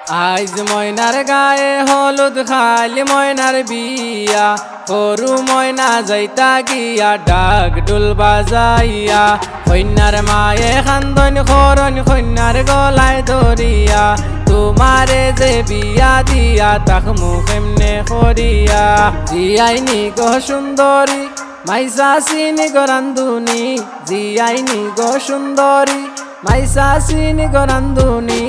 আইজ ময়নার গায়ে হলুদ খালি ময়নার বিয়া করু ময়না যাইতা গিয়া ডাক ডুল বাজাইয়া কন্যার মায়ে খান্দন খরণ কন্যার গলায় ধরিয়া তোমারে যে বিয়া দিয়া তাক মুখেমনে করিয়া জিয়াইনি গো সুন্দরী মাইসা চিনি গো রান্ধুনি জিয়াইনি গো সুন্দরী মাইসা চিনি গো রান্ধুনি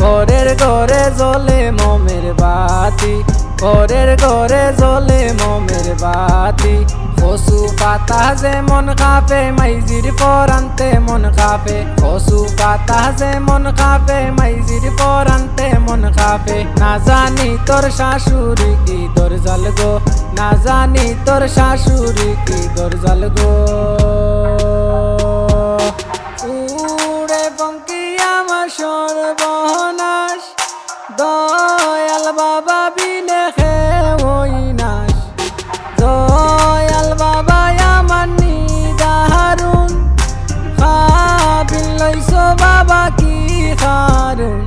ঘরের ঘরে জ্বলে মোমের বাতি ঘরের ঘরে জ্বলে মোমের বাতি কচু পাতা যে মন কাপে মাইজির পরান্তে মন কাপে কচু পাতা যে মন কাপে মাইজির পরান্তে মন কাপে না জানি তোর শাশুড়ি কি দরজাল গো না জানি তোর শাশুড়ি কি দরজাল গো উড়ে পঙ্কি আমার সর্বনাশ দয়াল বাবা বিনে ওই নাশ দয়াল বাবা আমার নিদারুন খাবিল লইছ বাবা কি খারুন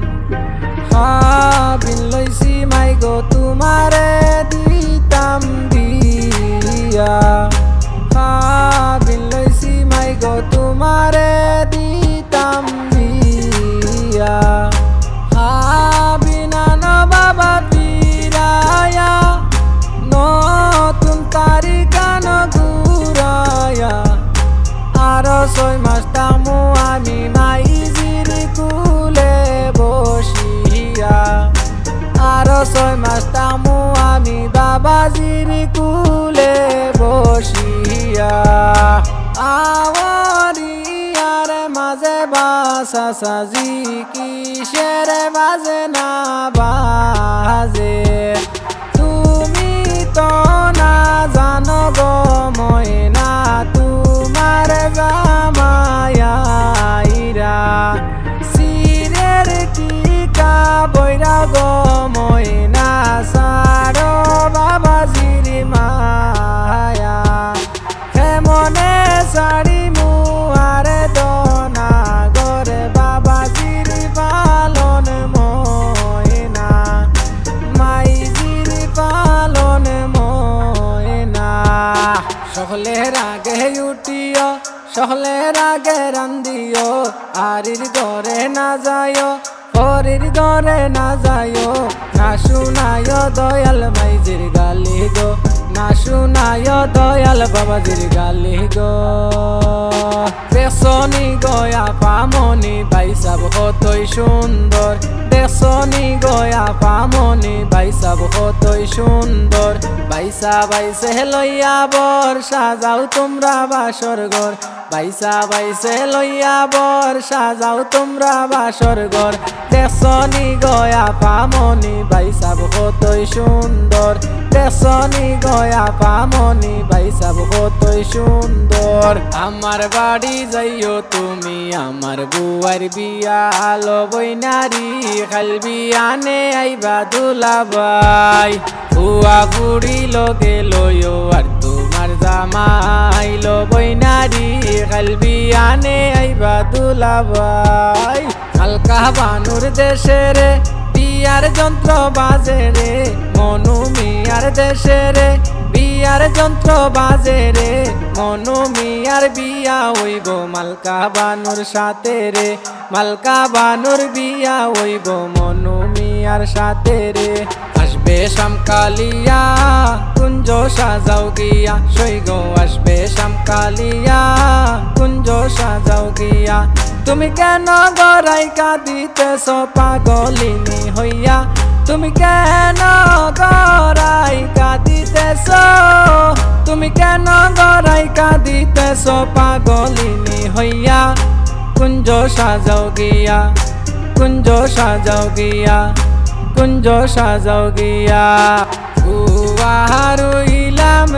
খাবিল লইছি মাই গো তোমারে দিতাম দিয়া খাবিল লইছি মাই গো তোমারে দিতাম দিয়া খাবিনা ন বাবা পিরায়া নতুন তারিখান ঘুরায়া আরো 6 মাস তামু আমি মাইজির কুলে বসিয়া আরো 6 মাস তামু আমি বাবাজির কুলে বসিয়া আওয়ারিয়ার মাঝে বাসা সাজি কিসের বাজে না বাজে তুমি তো না জানো গো ময়না তোমার জামাইরা সিরের টিকা বৈরা গো ময়না সারো বাবাজির মায়া হেমনে সারি মুয়ারে দনা গরে বাবাজির পালন ময়না মাইজির পালন ময়না সকলের আগে উঠিও সকলের আগে রান্দিও আরির ঘরে না যাইও হরির ঘরে না যাইও না শুনায় দয়াল মাইজির গালি গো না শুনায় দয়াল বাবাজির গালি গো দেশনি গয়া পামনি বাইসাব কতই সুন্দর দেশনি গয়া পামনি বাইসাব কতই সুন্দর বাইসা বাইসে লইয়া বর সাজাও তোমরা বাসর ঘর বাইসা বাইসে লইয়া বর সাজাও তোমরা বাসর ঘর দেশনি গয়া পামনি বাইসাব কতই সুন্দর দেশনি গয়া পামনি বাইসাব কতই সুন্দর আমার বাড়ি যাইও তুমি আমার বুয়ার বিয়া আলো বইনারি খালবি আনে আইবা দুলাবাই বুয়া বুড়ি লগে লইও আর তোমার জামাই লো বইনারি খালবি আনে আইবা দুলাবাই হালকা বানুর দেশে রে বিয়ার যন্ত্র বাজে রে মনু মিয়ার দেশে রে বিয়ার যন্ত্র বাজে রে মনু মিয়ার বিয়া হইব মালকা বানুর সাথে রে মালকা বানুর বিয়া হইব মনু মিয়ার সাথে রে আসবে শামকালিয়া কুঞ্জ সাজাও গিয়া সৈগ আসবে শামকালিয়া কুঞ্জ সাজাও গিয়া তুমি কেন গড়াইকা দিতেছ পাগলিনী হইয়া তুমি কেন গড়াইকা দিতেছ তুমি কেন গড়াইকা দিতেছ পাগলিনী হইয়া কুঞ্জ সাজাও গিয়া কুঞ্জ সাজাও গিয়া কুঞ্জ সাজাও গিয়া উহারু ইলাম